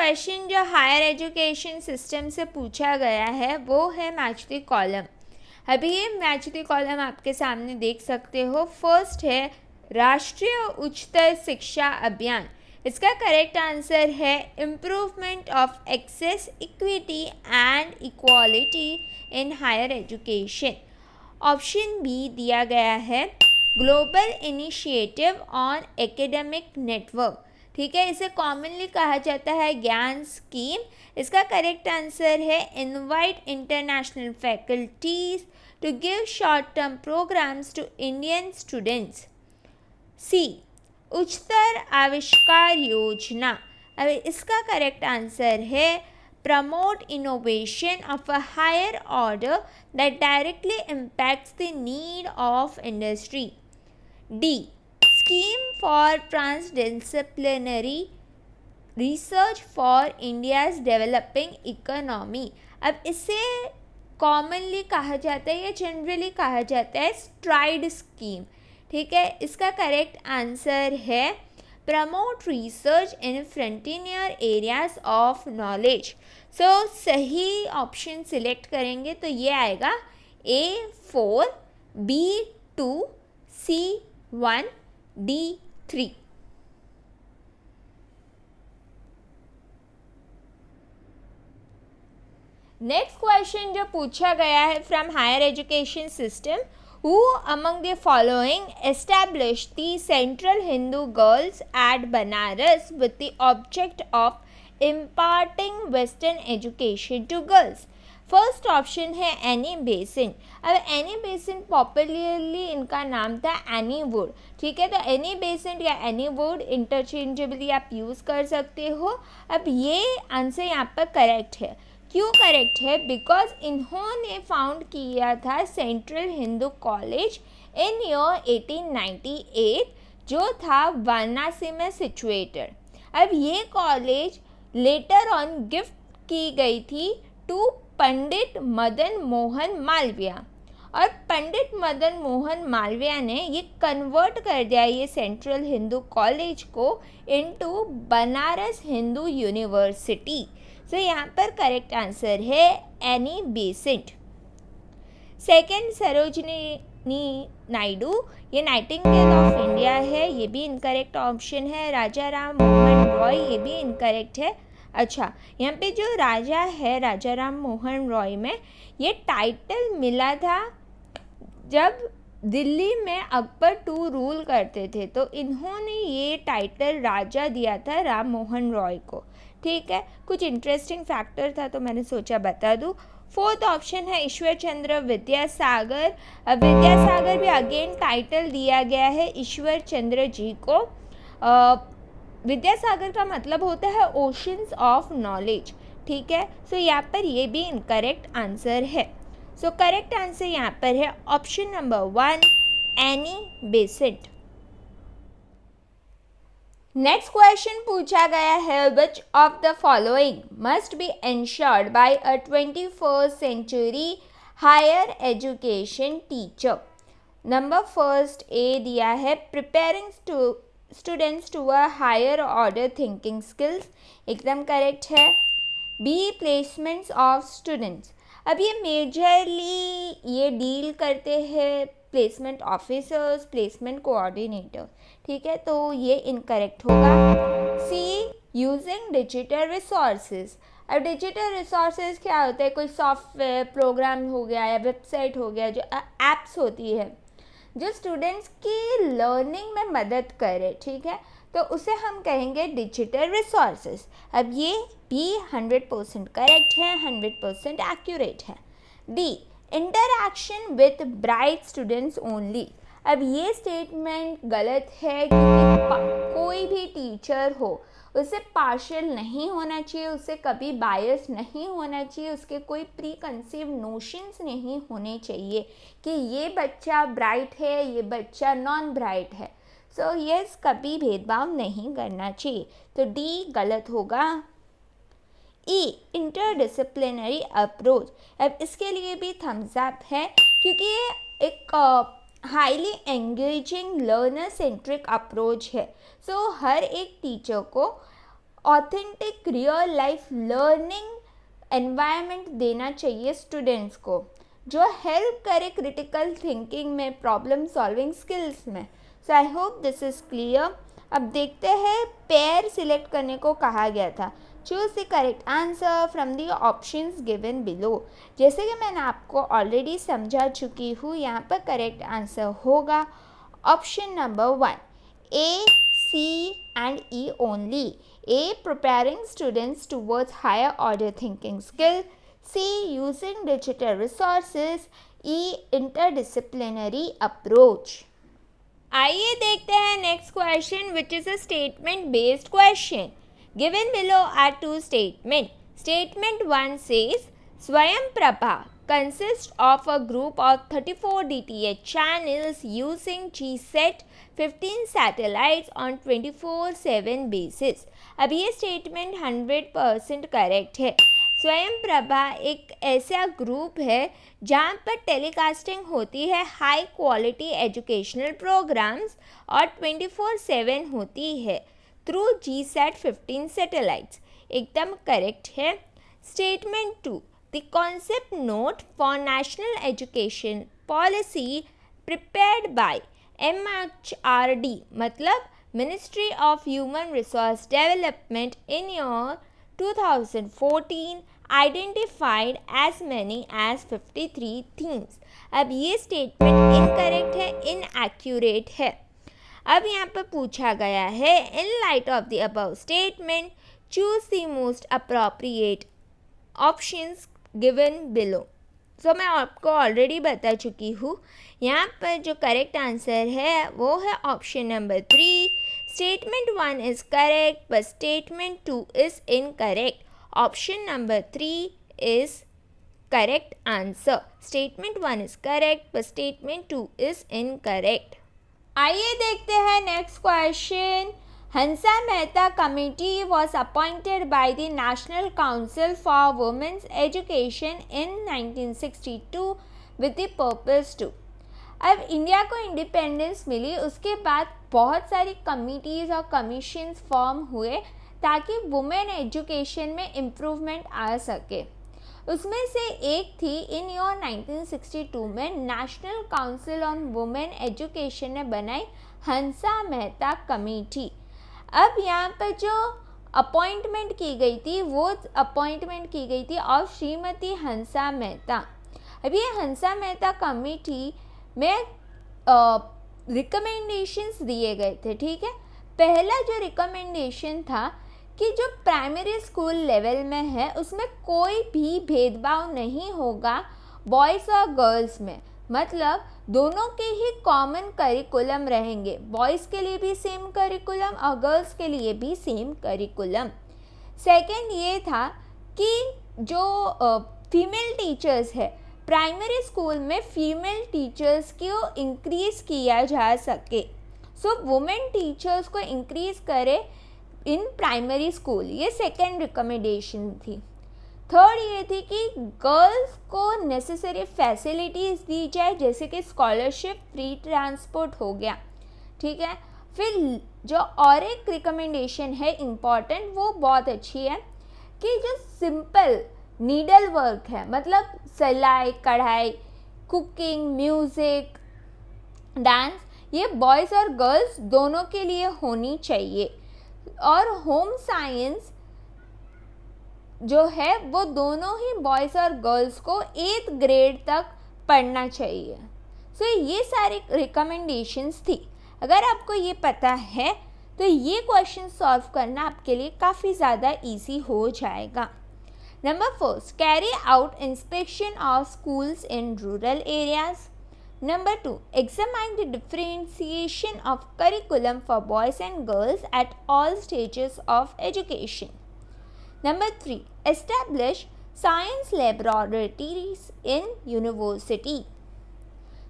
Question जो higher education system से पूछा गया है वो है मैच द कॉलम। अभी ये मैच द कॉलम आपके सामने देख सकते हो। फर्स्ट है राष्ट्रीय उच्चतर शिक्षा अभियान। इसका करेक्ट आंसर है improvement of access equity and equality in higher education. Option B दिया गया है global initiative on academic network. ठीक है, इसे कॉमनली कहा जाता है ज्ञान स्कीम। इसका करेक्ट आंसर है invite international faculties to give short term programs to Indian students. C Uchchatar Avishkar Yojana. अब इसका करेक्ट आंसर है promote innovation of a higher order that directly impacts the need of industry. D. Scheme for transdisciplinary research for India's developing economy. अब इसे commonly कहा जाता है या generally कहा जाता है स्ट्राइड स्कीम। ठीक है, इसका करेक्ट आंसर है promote research in frontier areas of knowledge. So सही ऑप्शन सिलेक्ट करेंगे तो ये आएगा A4, B2, C1, D3। Next question जो पूछा गया है from higher education system, Who among the following established the Central Hindu Girls at Banaras with the object of imparting Western education to girls? First option है Annie Besant. अब Annie Besant popularly इनका नाम था any would. ठीक है, तो Annie Besant या any would interchangeably आप यूज़ कर सकते हो। अब ये आंसर यहाँ पर करेक्ट है। क्यों करेक्ट है? बिकॉज इन्होंने फाउंड किया था central Hindu college in year 1898 जो था वाराणसी में सिचुएटेड। अब ये कॉलेज लेटर ऑन गिफ्ट की गई थी टू पंडित मदन मोहन मालवीय, और पंडित मदन मोहन मालवीय ने ये कन्वर्ट कर दिया ये सेंट्रल हिंदू कॉलेज को इनटू बनारस हिंदू यूनिवर्सिटी। तो यहाँ पर करेक्ट आंसर है Annie Besant. Second Sarojini Naidu, ये नाइटिंगेल ऑफ इंडिया है, ये भी इनकरेक्ट ऑप्शन है। राजा राम मोहन रॉय, ये भी इनकरेक्ट है। अच्छा, यहाँ पे जो राजा है राजा राम मोहन रॉय में ये टाइटल मिला था जब दिल्ली में अकबर टू रूल करते थे, तो इन्होंने ये टाइटल राजा दिया था राम मोहन रॉय को। ठीक है, कुछ इंटरेस्टिंग फैक्टर था तो मैंने सोचा बता दूँ। फोर्थ ऑप्शन है ईश्वर चंद्र विद्यासागर। अब विद्यासागर भी अगेन टाइटल दिया गया है ईश्वर चंद्र जी को। विद्यासागर का मतलब होता है ओशंस ऑफ नॉलेज। ठीक है, सो यहाँ पर ये भी इनकरेक्ट आंसर है। सो करेक्ट आंसर यहाँ पर है option number 1 Annie Besant. Next question पूछा गया है which of the following must be ensured by a 21st century higher education teacher. Number first A दिया है preparing students to a higher order thinking skills, एकदम correct है। B placements of students. अब ये majorly ये deal करते हैं placement officers, placement coordinator. ठीक है, तो ये इनकरेक्ट होगा। सी यूजिंग डिजिटल रिसोर्सेज। अब डिजिटल रिसोर्सेज क्या होता है? कोई सॉफ्टवेयर प्रोग्राम हो गया या वेबसाइट हो गया, जो एप्स होती है जो स्टूडेंट्स की लर्निंग में मदद करे। ठीक है, तो उसे हम कहेंगे डिजिटल रिसोर्सेज। अब ये भी 100% करेक्ट है, 100% एक्यूरेट है। D interaction with bright students only. अब ये स्टेटमेंट गलत है क्योंकि कोई भी टीचर हो उसे पार्शियल नहीं होना चाहिए, उसे कभी बायस नहीं होना चाहिए, उसके कोई प्री कंसीव नोशंस नहीं होने चाहिए कि ये बच्चा ब्राइट है, ये बच्चा नॉन ब्राइट है। सो यस, कभी भेदभाव नहीं करना चाहिए। तो डी गलत होगा। ई इंटरडिसिप्लिनरी अप्रोच। अब इसके लिए भी थम्स अप है क्योंकि ये एक highly engaging learner centric approach है। सो हर एक टीचर को authentic real life learning environment देना चाहिए स्टूडेंट्स को, जो हेल्प करे क्रिटिकल थिंकिंग में, प्रॉब्लम सॉल्विंग स्किल्स में. So I hope this is clear. अब देखते हैं पेयर सिलेक्ट करने को कहा गया था. Choose the correct answer from the options given below. जैसे कि मैंने आपको ऑलरेडी समझा चुकी हूँ, यहाँ पर करेक्ट आंसर होगा option number 1, A, C and E only. A, preparing students towards higher order thinking skill. C, using digital resources. E, interdisciplinary approach. आइए देखते हैं next question which is a statement based question. Given below are two statement. Statement 1 says Swayam Prabha consists of a group of 34 DTH channels using GSAT 15 satellites on 24/7 basis. अब ये statement 100% correct है. स्वयं प्रभा एक ऐसा group है जहाँ पर टेलीकास्टिंग होती है हाई क्वालिटी एजुकेशनल प्रोग्राम्स और 24/7 होती है थ्रू GSAT 15 सैटेलाइट्स. एकदम करेक्ट है. Statement 2, the concept note for national education policy prepared by MHRD मतलब Ministry of Human Resource Development in year 2014 identified as many as 53 themes. अब ये statement incorrect है, inaccurate है. अब यहाँ पर पूछा गया है in light of the above statement choose the most appropriate options given below. So मैं आपको ऑलरेडी बता चुकी हूँ, यहाँ पर जो करेक्ट आंसर है वो है option number 3. Statement 1 is correct but statement 2 is incorrect. Option number 3 is correct answer. Statement 1 is correct but statement 2 is incorrect. आइए देखते हैं next question. Hansa Mehta Committee was appointed by the National Council for Women's Education in 1962 with the purpose to. अब India को independence मिली उसके बाद बहुत सारी committees और कमीशंस फॉर्म हुए ताकि वुमेन एजुकेशन में इम्प्रूवमेंट आ सके. उसमें से एक थी इन ईयर 1962 में national council on women education ने बनाई हंसा मेहता कमेटी. अब यहाँ पर जो अपॉइंटमेंट की गई थी वो अपॉइंटमेंट की गई थी ऑफ श्रीमती हंसा मेहता. अब ये हंसा मेहता कमेटी में रिकमेंडेशंस दिए गए थे. ठीक है, पहला जो रिकमेंडेशन था कि जो प्राइमरी स्कूल लेवल में है उसमें कोई भी भेदभाव नहीं होगा बॉयज़ और गर्ल्स में. मतलब दोनों के ही कॉमन करिकुलम रहेंगे. बॉयज़ के लिए भी सेम करिकुलम और गर्ल्स के लिए भी सेम करिकुलम. सेकंड ये था कि जो फीमेल टीचर्स है प्राइमरी स्कूल में फीमेल टीचर्स को इंक्रीज़ किया जा सके. सो वुमेन टीचर्स को इंक्रीज़ करे इन प्राइमरी स्कूल. ये सेकेंड रिकमेंडेशन थी. थर्ड ये थी कि गर्ल्स को नेसेसरी फैसिलिटीज़ दी जाए जैसे कि स्कॉलरशिप, फ्री ट्रांसपोर्ट हो गया. ठीक है, फिर जो और एक रिकमेंडेशन है इम्पॉर्टेंट वो बहुत अच्छी है कि जो सिंपल नीडल वर्क है मतलब सिलाई, कढ़ाई, कुकिंग, म्यूज़िक, डांस, ये बॉयज़ और गर्ल्स दोनों के लिए होनी चाहिए. और होम साइंस जो है वो दोनों ही बॉयज़ और गर्ल्स को 8th ग्रेड तक पढ़ना चाहिए. सो ये सारी रिकमेंडेशंस थी. अगर आपको ये पता है तो ये क्वेश्चन सॉल्व करना आपके लिए काफ़ी ज़्यादा इजी हो जाएगा. Number 4, carry out inspection of schools in rural areas. Number 2, examine the differentiation of curriculum for boys and girls at all stages of education. Number 3, establish science laboratories in university.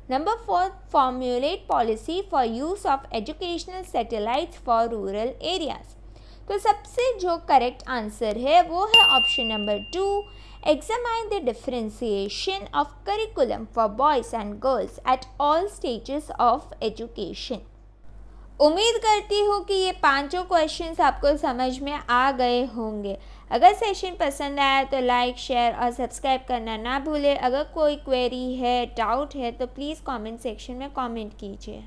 Number 4, formulate policy for use of educational satellites for rural areas. तो सबसे जो correct answer है वो है option number 2, examine the differentiation of curriculum for boys and girls at all stages of education. उम्मीद करती हूँ कि ये पांचों क्वेश्चंस आपको समझ में आ गए होंगे। अगर सेशन पसंद आया तो लाइक, शेयर और सब्सक्राइब करना ना भूलें। अगर कोई क्वेरी है, डाउट है तो प्लीज़ कमेंट सेक्शन में कमेंट कीजिए।